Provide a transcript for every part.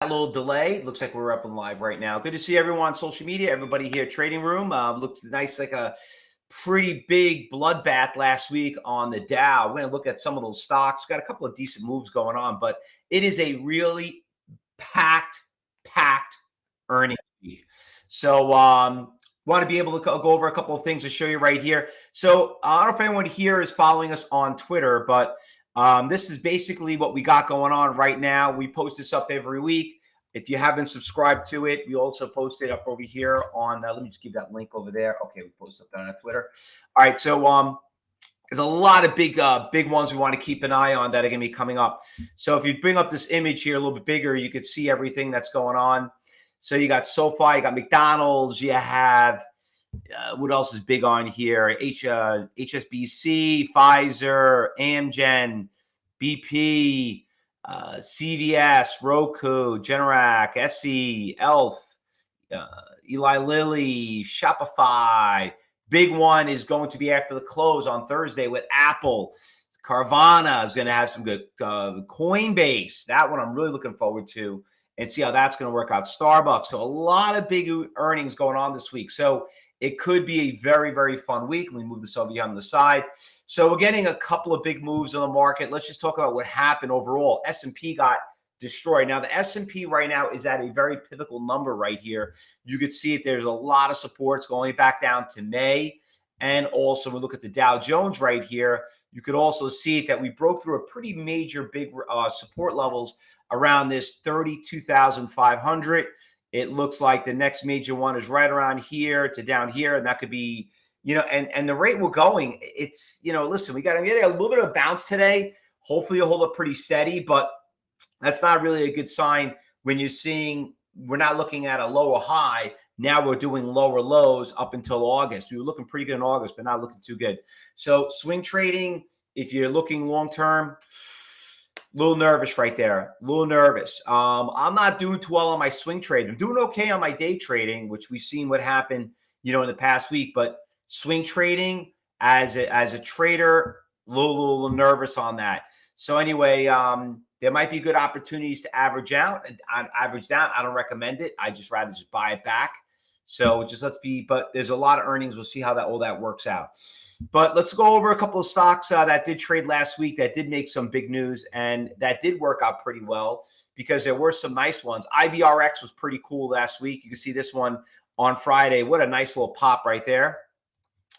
A little delay. Looks like we're up and live right now. Good to see everyone on social media. Everybody here, Trading Room. Looked nice, like a pretty big bloodbath last week on the Dow. We're going to look at some of those stocks. We've got a couple of decent moves going on, but it is a really packed earnings week. So, want to be able to go over a couple of things to show you right here. So, I don't know if anyone here is following us on Twitter, but this is basically what we got going on right now. We post this up every week. If you haven't subscribed to it, we also post it up over here on, let me just give that link over there. Okay, we post up on Twitter. All right, so there's a lot of big ones we want to keep an eye on that are going to be coming up. So if you bring up this image here a little bit bigger, you can see everything that's going on. So you got SoFi, you got McDonald's, you have, what else is big on here? HSBC, Pfizer, Amgen, BP, CVS, Roku, Generac, SE, Elf, Eli Lilly, Shopify. Big one is going to be after the close on Thursday with Apple. Carvana is going to have some good Coinbase. That one I'm really looking forward to and see how that's going to work out. Starbucks. So a lot of big earnings going on this week. So it could be a very, very fun week. Let me move this over here on the side. So we're getting a couple of big moves in the market. Let's just talk about what happened overall. S&P got destroyed. Now, the S&P right now is at a very pivotal number right here. You could see it. There's a lot of supports going back down to May. And also, we look at the Dow Jones right here. You could also see that we broke through a pretty major big support levels around this 32,500. It looks like the next major one is right around here to down here, and that could be, and the rate we're going, it's, listen, we got to get a little bit of a bounce today. Hopefully you'll hold it pretty steady, but that's not really a good sign when you're seeing we're not looking at a lower high. Now we're doing lower lows up until August. We were looking pretty good in August, but not looking too good. So swing trading, if you're looking long-term, a little nervous right there. A little nervous. I'm not doing too well on my swing trade. I'm doing okay on my day trading, which we've seen what happened, in the past week. But swing trading as a trader, a little nervous on that. So anyway, there might be good opportunities to average out and average down. I don't recommend it. I just rather just buy it back. So just but there's a lot of earnings. We'll see how all that works out. But let's go over a couple of stocks that did trade last week that did make some big news and that did work out pretty well because there were some nice ones. IBRX was pretty cool last week. You can see this one on Friday. What a nice little pop right there.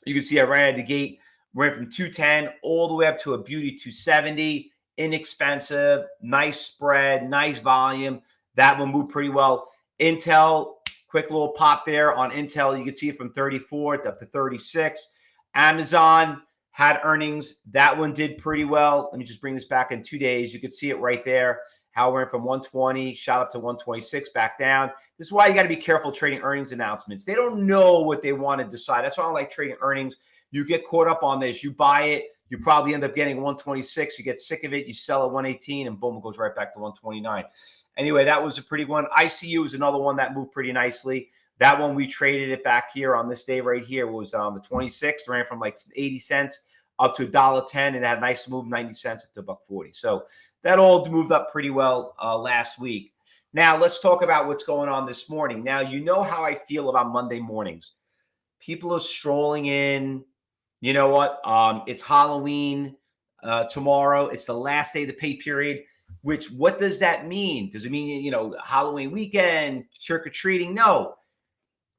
You can see I ran out of the gate, went from 210 all the way up to a beauty 270. Inexpensive, nice spread, nice volume. That one moved pretty well. Intel, quick little pop there on Intel. You can see it from 34 up to 36. Amazon had earnings. That one did pretty well. Let me just bring this back in 2 days. You can see it right there. How it went from 120, shot up to 126, back down. This is why you got to be careful trading earnings announcements. They don't know what they want to decide. That's why I don't like trading earnings. You get caught up on this. You buy it. You probably end up getting 126. You get sick of it. You sell at 118, and boom, it goes right back to 129. Anyway, that was a pretty good one. ICU is another one that moved pretty nicely. That one, we traded it back here on this day right here. It was the 26th, ran from like 80 cents up to $1.10, and had a nice move, 90 cents up to $1.40. So that all moved up pretty well last week. Now, let's talk about what's going on this morning. Now, you know how I feel about Monday mornings. People are strolling in. You know what? It's Halloween tomorrow. It's the last day of the pay period. What does that mean? Does it mean, Halloween weekend, trick-or-treating? No.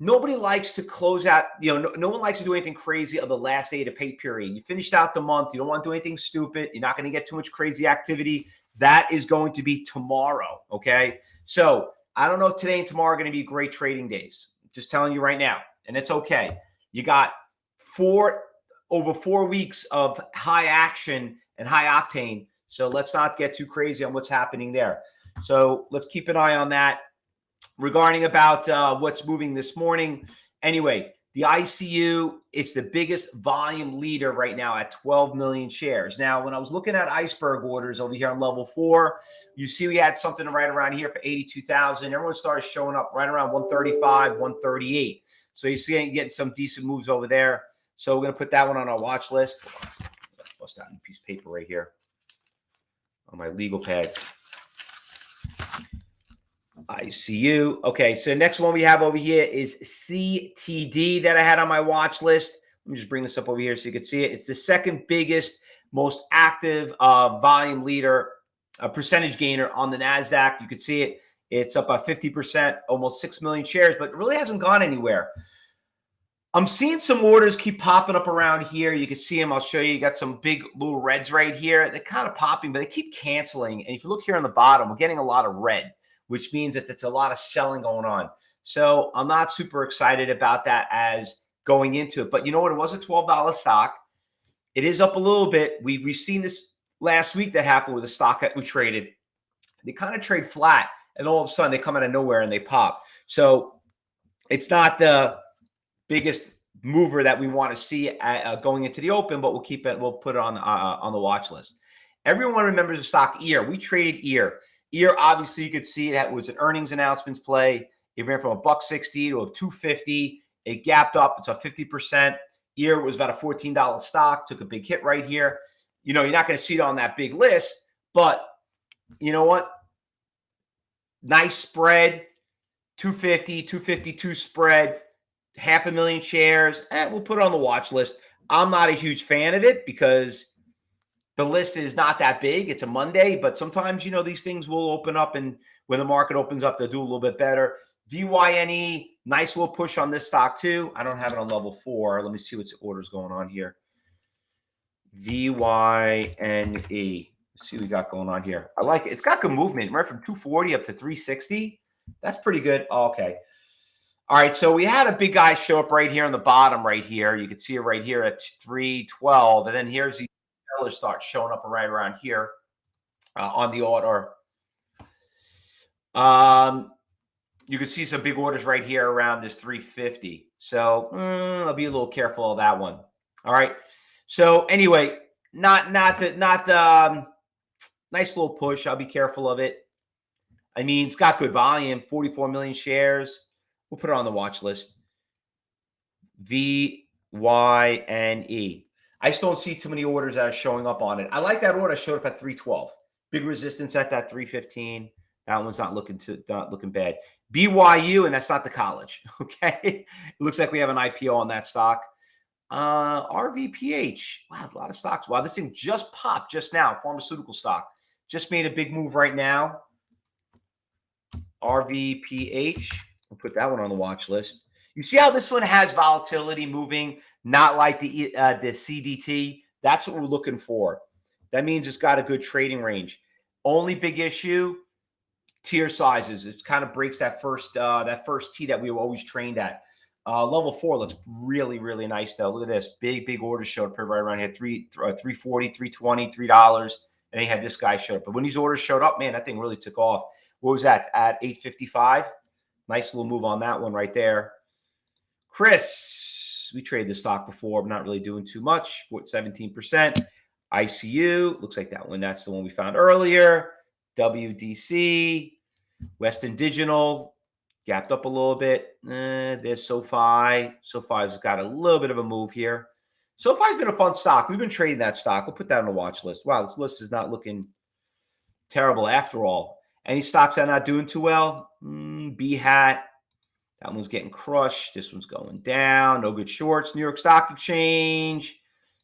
Nobody likes to close out, no one likes to do anything crazy on the last day of the pay period. You finished out the month. You don't want to do anything stupid. You're not going to get too much crazy activity. That is going to be tomorrow, okay? So I don't know if today and tomorrow are going to be great trading days. Just telling you right now, and it's okay. You got over 4 weeks of high action and high octane. So let's not get too crazy on what's happening there. So let's keep an eye on that. Regarding about what's moving this morning. Anyway, the ICU, it's the biggest volume leader right now at 12 million shares. Now, when I was looking at iceberg orders over here on level 4, you see we had something right around here for 82,000. Everyone started showing up right around 135, 138. So you see getting some decent moves over there. So we're going to put that one on our watch list. Bust out a piece of paper right here on my legal pad. ICU. Okay, so next one we have over here is CTD that I had on my watch list. Let me just bring this up over here so you can see it. It's the second biggest, most active volume leader, percentage gainer on the NASDAQ. You can see it. It's up by 50%, almost 6 million shares, but it really hasn't gone anywhere. I'm seeing some orders keep popping up around here. You can see them. I'll show you. You got some big little reds right here. They're kind of popping, but they keep canceling. And if you look here on the bottom, we're getting a lot of red, which means that there's a lot of selling going on. So I'm not super excited about that as going into it. But you know what? It was a $12 stock. It is up a little bit. We've seen this last week that happened with the stock that we traded. They kind of trade flat, and all of a sudden they come out of nowhere and they pop. So it's not the biggest mover that we want to see going into the open, but we'll keep it. We'll put it on the watch list. Everyone remembers the stock EAR. We traded EAR. EAR, obviously, you could see that was an earnings announcements play. It ran from $1.60 to $2.50. It gapped up. It's up 50%. EAR was about a $14 stock. Took a big hit right here. You know, you're not going to see it on that big list, but you know what? Nice spread. 250, 252 spread. 500,000 shares. We'll put it on the watch list. I'm not a huge fan of it because the list is not that big. It's a Monday, but sometimes, you know, these things will open up, and when the market opens up, they'll do a little bit better. VYNE, nice little push on this stock too. I don't have it on level 4. Let me see what's orders going on here. VYNE. Let's see what we got going on here. I like it. It's got good movement. Right from 240 up to 360. That's pretty good. Oh, okay. All right, so we had a big guy show up right here on the bottom right here. You can see it right here at 312. And then here's the sellers start showing up right around here on the order. You can see some big orders right here around this 350. So I'll be a little careful of that one. All right. So anyway, not nice little push. I'll be careful of it. I mean, it's got good volume, 44 million shares. We'll put it on the watch list. VYNE. I just don't see too many orders that are showing up on it. I like that order showed up at 312. Big resistance at that 315. That one's not looking bad. BYU, and that's not the college. Okay. It looks like we have an IPO on that stock. RVPH. Wow, a lot of stocks. Wow, this thing just popped just now. Pharmaceutical stock. Just made a big move right now. RVPH. We'll put that one on the watch list. You see how this one has volatility moving, not like the CDT. That's what we're looking for. That means it's got a good trading range. Only big issue, tier sizes. It kind of breaks that first T that we were always trained at. Level 4 looks really, really nice though. Look at this. Big orders showed up right around here. 340, 320, $3. And they had this guy show up. But when these orders showed up, man, that thing really took off. What was that? At 855? Nice little move on that one right there. Chris, we traded the stock before. I'm not really doing too much. 17%. ICU, looks like that one. That's the one we found earlier. WDC, Western Digital, gapped up a little bit. There's SoFi. SoFi's got a little bit of a move here. SoFi's been a fun stock. We've been trading that stock. We'll put that on the watch list. Wow, this list is not looking terrible after all. Any stocks that are not doing too well? BHAT. That one's getting crushed. This one's going down. No good shorts. New York Stock Exchange.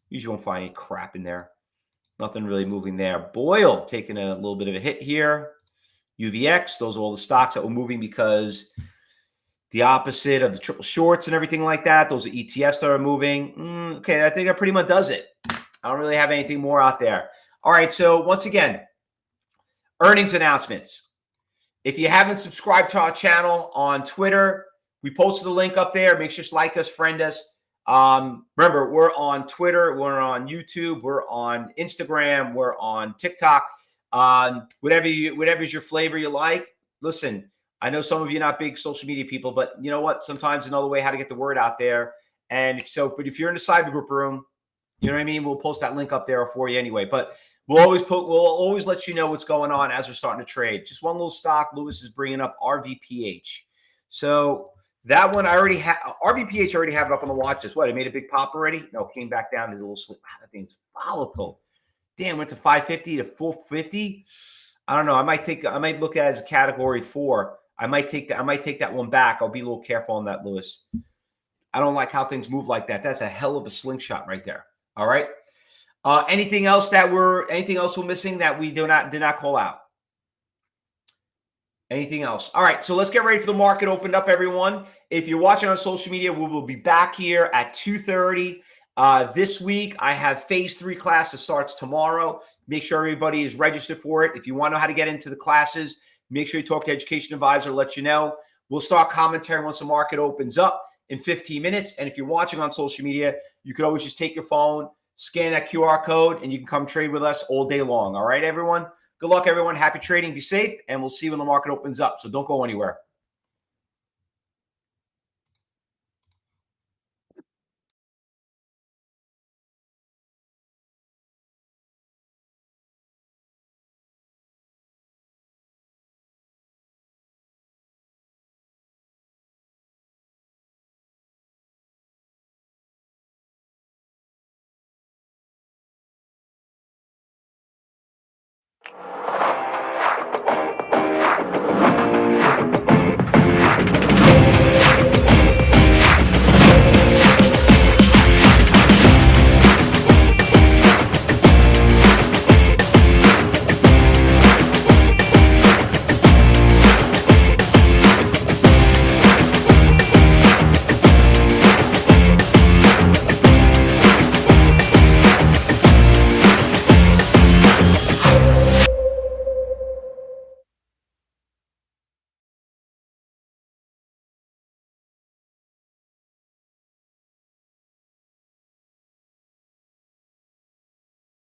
Usually won't find any crap in there. Nothing really moving there. Boyle taking a little bit of a hit here. UVX. Those are all the stocks that were moving because the opposite of the triple shorts and everything like that. Those are ETFs that are moving. Okay, I think that pretty much does it. I don't really have anything more out there. All right, so once again, earnings announcements. If you haven't subscribed to our channel on Twitter, we posted a link up there. Make sure to like us, friend us. Remember, we're on Twitter, we're on YouTube, we're on Instagram, we're on TikTok. Whatever's your flavor you like. Listen, I know some of you are not big social media people, but you know what? Sometimes another way how to get the word out there. And but if you're in the cyber group room, you know what I mean? We'll post that link up there for you anyway. But we'll always let you know what's going on as we're starting to trade. Just one little stock. Lewis is bringing up RVPH. So that one I already have. RVPH already have it up on the watch list. What? It made a big pop already? No, came back down to a little slip. That thing's volatile. Damn, went to 550 to 450. I don't know. I might look at it as a category 4. I might take that one back. I'll be a little careful on that, Lewis. I don't like how things move like that. That's a hell of a slingshot right there. All right. Anything else we're missing that we did not call out? Anything else? All right, so let's get ready for the market opened up, everyone. If you're watching on social media, we will be back here at 2:30. This week, I have phase 3 class that starts tomorrow. Make sure everybody is registered for it. If you want to know how to get into the classes, make sure you talk to Education Advisor, let you know. We'll start commentary once the market opens up in 15 minutes. And if you're watching on social media, you could always just take your phone, scan that QR code, and you can come trade with us all day long. All right, everyone? Good luck, everyone. Happy trading. Be safe, and we'll see you when the market opens up. So don't go anywhere.